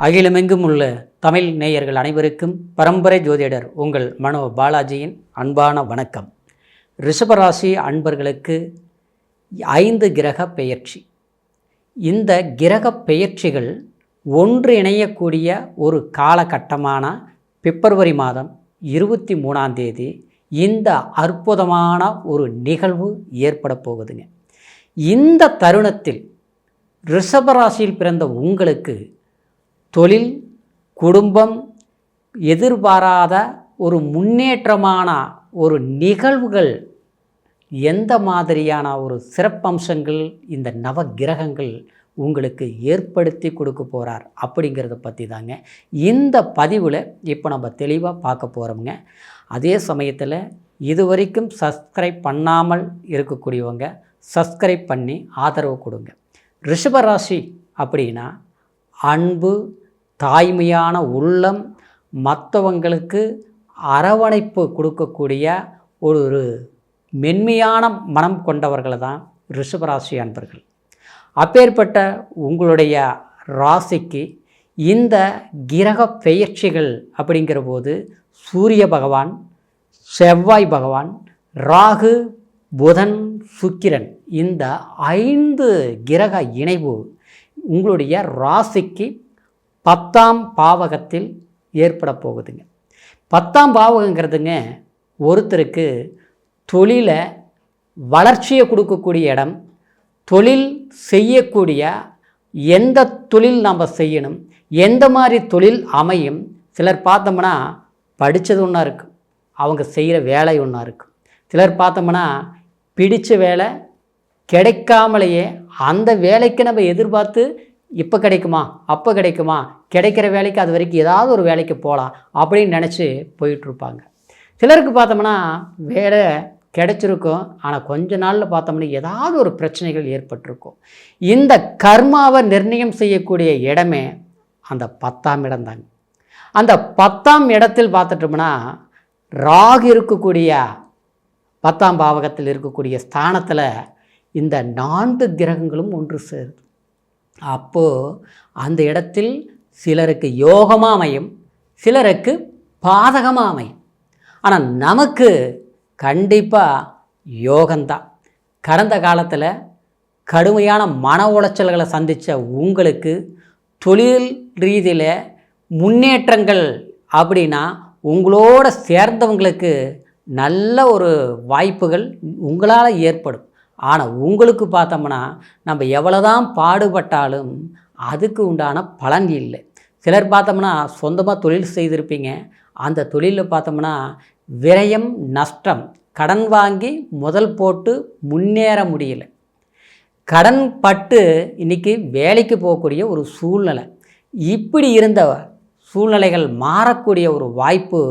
அகிலமெங்கும் உள்ள தமிழ் நேயர்கள் அனைவருக்கும் பரம்பரை ஜோதிடர் உங்கள் மனோ பாலாஜியின் அன்பான வணக்கம். ரிஷபராசி அன்பர்களுக்கு 5 கிரக பெயர்ச்சி. இந்த கிரக பெயர்ச்சிகள் ஒன்று இணையக்கூடிய ஒரு காலகட்டமான பிப்ரவரி மாதம் 23ஆம் தேதி இந்த அற்புதமான ஒரு நிகழ்வு ஏற்பட போகுதுங்க. இந்த தருணத்தில் ரிஷபராசியில் பிறந்த உங்களுக்கு தொழில், குடும்பம், எதிர்பாராத ஒரு முன்னேற்றமான ஒரு நிகழ்வுகள், எந்த மாதிரியான ஒரு சிறப்பம்சங்கள் இந்த நவ கிரகங்கள் உங்களுக்கு ஏற்படுத்தி கொடுக்க போகிறார் அப்படிங்கிறத பற்றி தாங்க இந்த பதிவில் இப்போ நம்ம தெளிவாக பார்க்க போகிறோம்ங்க. அதே சமயத்தில் இதுவரைக்கும் சப்ஸ்கிரைப் பண்ணாமல் இருக்கக்கூடியவங்க சப்ஸ்கிரைப் பண்ணி ஆதரவு கொடுங்க. ரிஷபராசி அப்படின்னா அன்பு, தாய்மையான உள்ளம், மற்றவங்களுக்கு அரவணைப்பு கொடுக்கக்கூடிய ஒரு மென்மையான மனம் கொண்டவர்கள் தான் ரிஷபராசி அன்பர்கள். அப்பேற்பட்ட உங்களுடைய ராசிக்கு இந்த கிரக பெயர்ச்சிகள் அப்படிங்கிற போது சூரிய பகவான், செவ்வாய் பகவான், ராகு, புதன், சுக்கிரன், இந்த 5 கிரக இணைவு உங்களுடைய ராசிக்கு 10ஆம் பாவகத்தில் ஏற்பட போகுதுங்க. 10ஆம் பாவகங்கிறதுங்க ஒருத்தருக்கு தொழிலை வளர்ச்சியை கொடுக்கக்கூடிய இடம், தொழில் செய்யக்கூடிய எந்த தொழில் நாம் செய்யணும், எந்த மாதிரி தொழில் அமையும். சிலர் பார்த்தோம்னா படித்தது ஒன்றா இருக்கும், அவங்க செய்கிற வேலை ஒன்றா இருக்கும். சிலர் பார்த்தோம்னா பிடித்த வேலை கிடைக்காமலேயே அந்த வேலைக்கு நம்ம எதிர்பார்த்து இப்போ கிடைக்குமா, அப்போ கிடைக்குமா, கிடைக்கிற வேலைக்கு அது வரைக்கும் ஏதாவது ஒரு வேலைக்கு போகலாம் அப்படின்னு நினச்சி போயிட்டுருப்பாங்க. சிலருக்கு பார்த்தோம்னா வேலை கிடைச்சிருக்கும், ஆனால் கொஞ்ச நாளில் பார்த்தோம்னா ஏதாவது ஒரு பிரச்சனைகள் ஏற்பட்டிருக்கும். இந்த கர்மாவை நிர்ணயம் செய்யக்கூடிய இடமே அந்த 10ஆம் இடம் தாங்க. அந்த 10ஆம் இடத்தில் பார்த்துட்டோம்னா ராகு இருக்கக்கூடிய 10ஆம் பாவகத்தில் இருக்கக்கூடிய ஸ்தானத்தில் இந்த 4 கிரகங்களும் ஒன்று சேருது. அப்போது அந்த இடத்தில் சிலருக்கு யோகமாக அமையும், சிலருக்கு பாதகமாக அமையும். ஆனால் நமக்கு கண்டிப்பாக யோகம்தான். கடந்த காலத்தில் கடுமையான மன உளைச்சல்களை சந்தித்த உங்களுக்கு தொழில் ரீதியில் முன்னேற்றங்கள் அப்படின்னா உங்களோட சேர்ந்தவங்களுக்கு நல்ல ஒரு வாய்ப்புகள் உங்களால் ஏற்படும். ஆனால் உங்களுக்கு பார்த்தோம்னா நம்ம எவ்வளோதான் பாடுபட்டாலும் அதுக்கு உண்டான பலன் இல்லை. சிலர் பார்த்தோம்னா சொந்தமாக தொழில் செய்திருப்பீங்க, அந்த தொழிலில் பார்த்தோம்னா விரயம், நஷ்டம், கடன் வாங்கி முதல் போட்டு முன்னேற முடியல, கடன் பட்டு இன்றைக்கி வேலைக்கு போகக்கூடிய ஒரு சூழ்நிலை. இப்படி இருந்த சூழ்நிலைகள் மாறக்கூடிய ஒரு வாய்ப்பு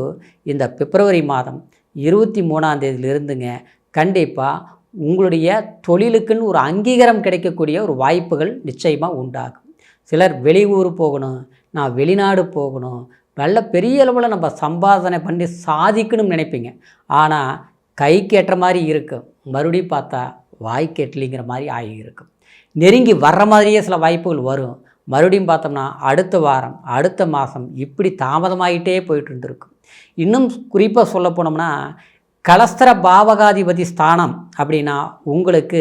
இந்த பிப்ரவரி மாதம் 23ஆம் தேதியிலிருந்துங்க கண்டிப்பாக உங்களுடைய தொழிலுக்குன்னு ஒரு அங்கீகாரம் கிடைக்கக்கூடிய ஒரு வாய்ப்புகள் நிச்சயமாக உண்டாகும். சிலர் வெளியூர் போகணும், நான் வெளிநாடு போகணும், நல்ல பெரிய அளவில் நம்ம சம்பாதனை பண்ணி சாதிக்கணும்னு நினைப்பீங்க. ஆனால் கைக்கு ஏற்ற மாதிரி இருக்கும், மறுபடியும் பார்த்தா வாய்க்கு எட்டலிங்கிற மாதிரி ஆகியிருக்கும். நெருங்கி வர்ற மாதிரியே சில வாய்ப்புகள் வரும், மறுபடியும் பார்த்தோம்னா அடுத்த வாரம், அடுத்த மாதம் இப்படி தாமதமாகிட்டே போயிட்டு இருந்திருக்கும். இன்னும் குறிப்பாக சொல்ல போனோம்னா கலஸ்தர பாவகாதிபதி ஸ்தானம் அப்படின்னா உங்களுக்கு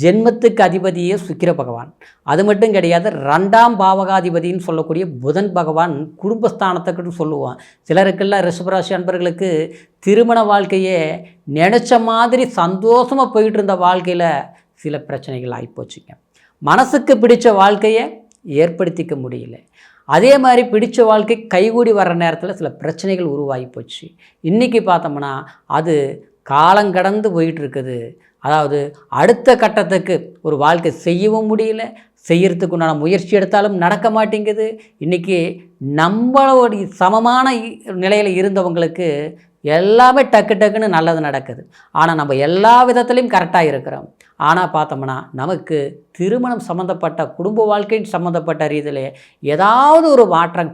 ஜென்மத்துக்கு அதிபதியே சுக்கிர பகவான். அது மட்டும் கிடையாது, 2ஆம் பாவகாதிபதின்னு சொல்லக்கூடிய புதன் பகவான் குடும்பஸ்தானத்துக்குன்னு சொல்லுவான். சிலருக்கெல்லாம் ரிஷபராசி அன்பர்களுக்கு திருமண வாழ்க்கையே நினச்ச மாதிரி சந்தோஷமாக போயிட்டு இருந்த வாழ்க்கையில் சில பிரச்சனைகள் ஆகிப்போச்சுங்க. மனசுக்கு பிடிச்ச வாழ்க்கையை ஏற்படுத்திக்க முடியல, அதே மாதிரி பிடிச்ச வாழ்க்கை கைகூடி வர்ற நேரத்தில் சில பிரச்சனைகள் உருவாகி போச்சு. இன்றைக்கி பார்த்தோம்னா அது காலங்கடந்து போயிட்டுருக்குது. அதாவது அடுத்த கட்டத்துக்கு ஒரு வாழ்க்கை செய்யவும் முடியல, செய்கிறதுக்கு உண்டான முயற்சி எடுத்தாலும் நடக்க மாட்டேங்குது. இன்றைக்கி நம்மளோட சமமான நிலையில் இருந்தவங்களுக்கு எல்லாமே டக்கு டக்குன்னு நல்லது நடக்குது. ஆனால் நம்ம எல்லா விதத்துலேயும் கரெக்டாக இருக்கிறோம். ஆனால் பார்த்தோம்னா நமக்கு திருமணம் சம்மந்தப்பட்ட குடும்ப வாழ்க்கையின் சம்மந்தப்பட்ட ரீதியில் ஏதாவது ஒரு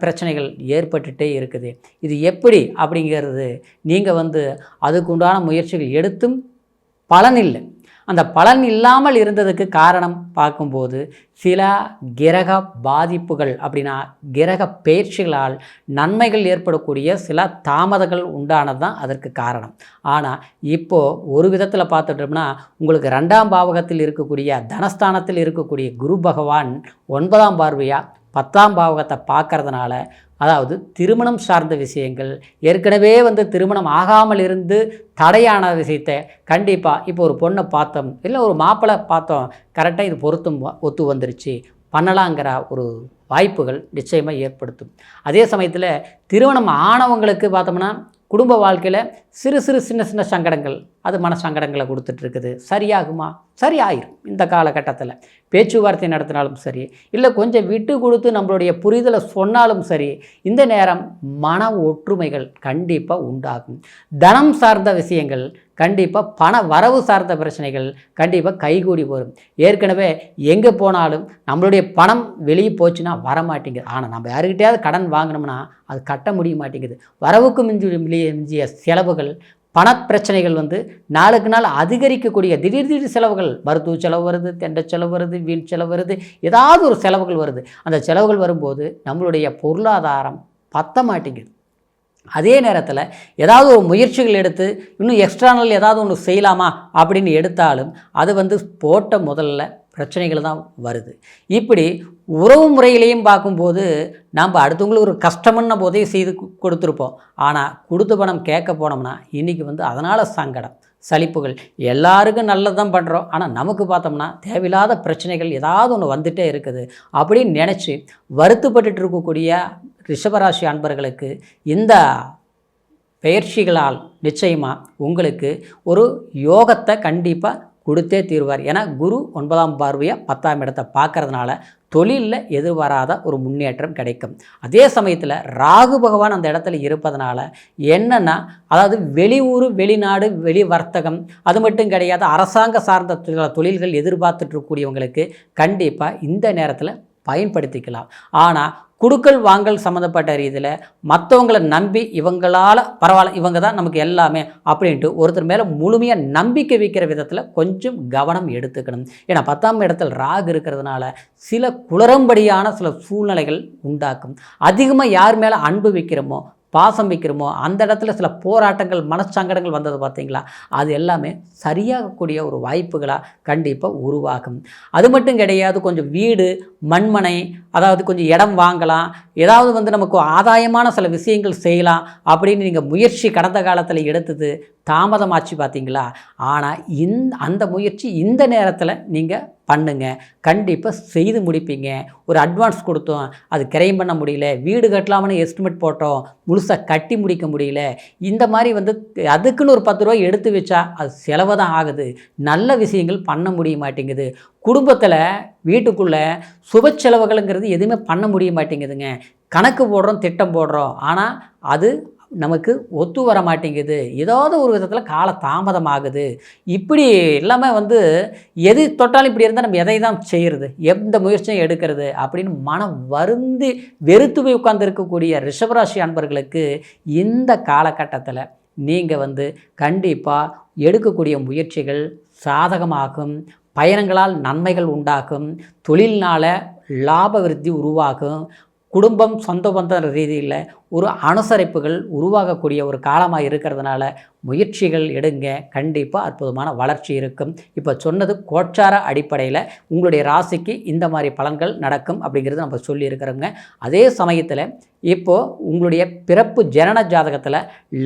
பிரச்சனைகள் ஏற்பட்டுகிட்டே இருக்குது. இது எப்படி அப்படிங்கிறது நீங்கள் அதுக்கு உண்டான முயற்சிகள் எடுத்தும் பலன் இல்லை. அந்த பலன் இல்லாமல் இருந்ததுக்கு காரணம் பார்க்கும்போது சில கிரக பாதிப்புகள் அப்படின்னா கிரக பெயர்ச்சிகளால் நன்மைகள் ஏற்படக்கூடிய சில தாமதங்கள் உண்டானது தான் அதற்கு காரணம். ஆனால் இப்போது ஒரு விதத்தில் பார்த்துட்டோம்னா உங்களுக்கு 2ஆம் பாவகத்தில் இருக்கக்கூடிய தனஸ்தானத்தில் இருக்கக்கூடிய குரு பகவான் 9ஆம் பார்வையாக 10ஆம் பாவகத்தை பார்க்கறதுனால, அதாவது திருமணம் சார்ந்த விஷயங்கள், ஏற்கனவே திருமணம் ஆகாமல் இருந்து தடையான விஷயத்தை கண்டிப்பாக இப்போ ஒரு பொண்ணை பார்த்தோம், இல்லை ஒரு மாப்பிள்ளை பார்த்தோம், கரெக்டாக இது பொருத்தம் ஒத்து வந்துருச்சு, பண்ணலாங்கிற ஒரு வாய்ப்புகள் நிச்சயமாக ஏற்படுத்தும். அதே சமயத்தில் திருமணம் ஆனவங்களுக்கு பார்த்தோம்னா குடும்ப வாழ்க்கையில் சிறு சிறு சின்ன சின்ன சங்கடங்கள், அது மன சங்கடங்களை கொடுத்துட்ருக்குது. சரியாகுமா? சரியாயிரும். இந்த காலகட்டத்தில் பேச்சுவார்த்தை நடத்தினாலும் சரி, இல்லை கொஞ்சம் விட்டு கொடுத்து நம்மளுடைய புரிதலை சொன்னாலும் சரி, இந்த நேரம் மன ஒற்றுமைகள் கண்டிப்பாக உண்டாகும். தனம் சார்ந்த விஷயங்கள் கண்டிப்பாக, பண வரவு சார்ந்த பிரச்சனைகள் கண்டிப்பாக கைகூடி வரும். ஏற்கனவே எங்கே போனாலும் நம்மளுடைய பணம் வெளியே போச்சுன்னா வரமாட்டேங்குது. ஆனால் நம்ம யாருக்கிட்டையாவது கடன் வாங்கினோம்னா அது கட்ட முடிய மாட்டேங்குது. வரவுக்கு மிஞ்சிய செலவுகள், பணப்பிரச்சனைகள் நாளுக்கு நாள் அதிகரிக்கக்கூடிய திடீர் செலவுகள், மருத்துவ செலவு வருது, தெண்டை செலவு வருது, வீண் செலவு வருது, ஏதாவது ஒரு செலவுகள் வருது. அந்த செலவுகள் வரும்போது நம்மளுடைய பொருளாதாரம் பத்த மாட்டேங்குது. அதே நேரத்தில் ஏதாவது ஒரு முயற்சிகள் எடுத்து இன்னும் எக்ஸ்ட்ரானல் ஏதாவது ஒன்று செய்யலாமா அப்படின்னு எடுத்தாலும் அது போட்ட முதல்ல பிரச்சனைகள் தான் வருது. இப்படி உறவு முறையிலையும் பார்க்கும்போது நாம் அடுத்தவங்களுக்கு ஒரு கஷ்டம்னு உதவி செய்து கொடுத்துருப்போம். ஆனால் கொடுத்த பணம் கேட்க போனோம்னா இன்றைக்கி அதனால் சங்கடம், சலிப்புகள். எல்லாருக்கும் நல்லது தான் பண்ணுறோம், ஆனால் நமக்கு பார்த்தோம்னா தேவையில்லாத பிரச்சனைகள் ஏதாவது ஒன்று வந்துகிட்டே இருக்குது அப்படின்னு நினச்சி வருத்தப்பட்டு இருக்கக்கூடிய ரிஷபராசி அன்பர்களுக்கு இந்த பெயர்ச்சிகளால் நிச்சயமாக உங்களுக்கு ஒரு யோகத்தை கண்டிப்பாக கொடுத்தே தீர்வார். ஏன்னா குரு 9ஆம் பார்வையாக 10ஆம் இடத்தை பார்க்கறதுனால தொழிலில் எதிர்பாராத ஒரு முன்னேற்றம் கிடைக்கும். அதே சமயத்தில் ராகு பகவான் அந்த இடத்துல இருப்பதனால என்னென்னா, அதாவது வெளியூர், வெளிநாடு, வெளி வர்த்தகம் அது மட்டும் கிடையாது, அரசாங்க சார்ந்த தொழில்கள் எதிர்பார்த்துட்ருக்கூடியவங்களுக்கு கண்டிப்பாக இந்த நேரத்தில் பயன்படுத்திக்கலாம். ஆனால் குடுக்கல் வாங்கல் சம்மந்தப்பட்ட ரீதியில் மற்றவங்களை நம்பி இவங்களால் பரவாயில்ல, இவங்க தான் நமக்கு எல்லாமே அப்படின்ட்டு ஒருத்தர் மேலே முழுமையாக நம்பிக்கை வைக்கிற விதத்தில் கொஞ்சம் கவனம் எடுத்துக்கணும். ஏன்னா 10ஆம் இடத்தில் ராகு இருக்கிறதுனால சில குளறும்படியான சில சூழ்நிலைகள் உண்டாக்கும். அதிகமாக யார் மேலே அன்பு வைக்கிறோமோ, பாசம் வைக்கிறோமோ அந்த இடத்துல சில போராட்டங்கள், மனச்சங்கடங்கள் வந்தது பார்த்தீங்களா, அது எல்லாமே சரியாகக்கூடிய ஒரு வாய்ப்புகளாக கண்டிப்பாக உருவாகும். அது மட்டும் கிடையாது, கொஞ்சம் வீடு, மண்மனை, அதாவது கொஞ்சம் இடம் வாங்கலாம், ஏதாவது நமக்கு ஆதாயமான சில விஷயங்கள் செய்யலாம் அப்படின்னு நீங்கள் முயற்சி கடந்த காலத்தில் எடுத்தது தாமதமாச்சு பார்த்தீங்களா. ஆனால் அந்த முயற்சி இந்த நேரத்தில் நீங்கள் பண்ணுங்க, கண்டிப்பாக செய்து முடிப்பீங்க. ஒரு அட்வான்ஸ் கொடுத்தோம், அது கிரைம் பண்ண முடியல, வீடு கட்டலாம்னு எஸ்டிமேட் போட்டோம், முழுசாக கட்டி முடிக்க முடியல, இந்த மாதிரி அதுக்குன்னு ஒரு 10 ரூபாய் எடுத்து வச்சா அது செலவு தான் ஆகுது, நல்ல விஷயங்கள் பண்ண முடிய மாட்டேங்குது. குடும்பத்தில் வீட்டுக்குள்ளே சுப செலவுகளுங்கிறது எதுவுமே பண்ண முடிய மாட்டேங்குதுங்க. கணக்கு போடுறோம், திட்டம் போடுறோம், ஆனால் அது நமக்கு ஒத்து வர மாட்டேங்குது, ஏதாவது ஒரு விதத்தில் கால தாமதமாகுது. இப்படி எல்லாமே எது தொட்டாலும் இப்படி இருந்தால் நம்ம எதை தான் செய்கிறது, எந்த முயற்சியும் எடுக்கிறது அப்படின்னு மனம் வருந்தி வெறுத்து போய் உட்கார்ந்து இருக்கக்கூடிய ரிஷபராசி அன்பர்களுக்கு இந்த காலகட்டத்தில் நீங்கள் கண்டிப்பாக எடுக்கக்கூடிய முயற்சிகள் சாதகமாகும். பயணங்களால் நன்மைகள் உண்டாகும். தொழில்னால் லாப விருத்தி உருவாகும். குடும்பம், சொந்த பந்த ரீதியில் ஒரு அனுசரிப்புகள் உருவாகக்கூடிய ஒரு காலமாக இருக்கிறதுனால முயற்சிகள் எடுங்க, கண்டிப்பாக அற்புதமான வளர்ச்சி இருக்கும். இப்போ சொன்னது கோச்சார அடிப்படையில் உங்களுடைய ராசிக்கு இந்த மாதிரி பலன்கள் நடக்கும் அப்படிங்கிறது நம்ம சொல்லியிருக்கிறோங்க. அதே சமயத்தில் இப்போது உங்களுடைய பிறப்பு ஜனன ஜாதகத்தில்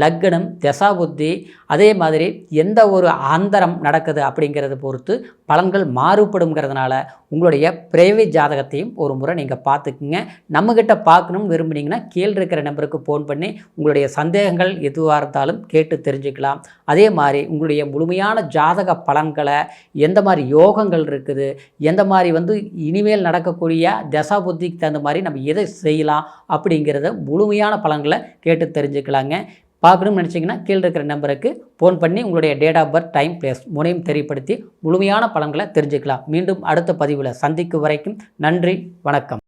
லக்னம், தசாபுத்தி, அதே மாதிரி எந்த ஒரு அந்தரம் நடக்குது அப்படிங்கிறத பொறுத்து பலன்கள் மாறுபடுங்கிறதுனால உங்களுடைய பிறவி ஜாதகத்தையும் ஒரு முறை நீங்கள் பார்த்துக்குங்க. நம்மக்கிட்ட பார்க்கணும்னு விரும்புனீங்கன்னா கீழே இருக்கிற நம்பருக்கு ஃபோன் பண்ணி உங்களுடைய சந்தேகங்கள் எதுவாக இருந்தாலும் கேட்டு தெரிஞ்சுக்கலாம். அதே மாதிரி உங்களுடைய முழுமையான ஜாதக பலன்களை, எந்த மாதிரி யோகங்கள் இருக்குது, எந்த மாதிரி இனிமேல் நடக்கக்கூடிய தசா புத்திக்கு தகுந்த மாதிரி நம்ம எதை செய்யலாம் அப்படிங்கிறத முழுமையான பலன்களை கேட்டு தெரிஞ்சுக்கலாங்க. பார்க்கணும்னு நினச்சிங்கன்னா கீழே இருக்கிற நம்பருக்கு ஃபோன் பண்ணி உங்களுடைய date of birth, time, place மூணையும் தெரியப்படுத்தி முழுமையான பலன்களை தெரிஞ்சுக்கலாம். மீண்டும் அடுத்த பதிவில் சந்திக்கும் வரைக்கும் நன்றி, வணக்கம்.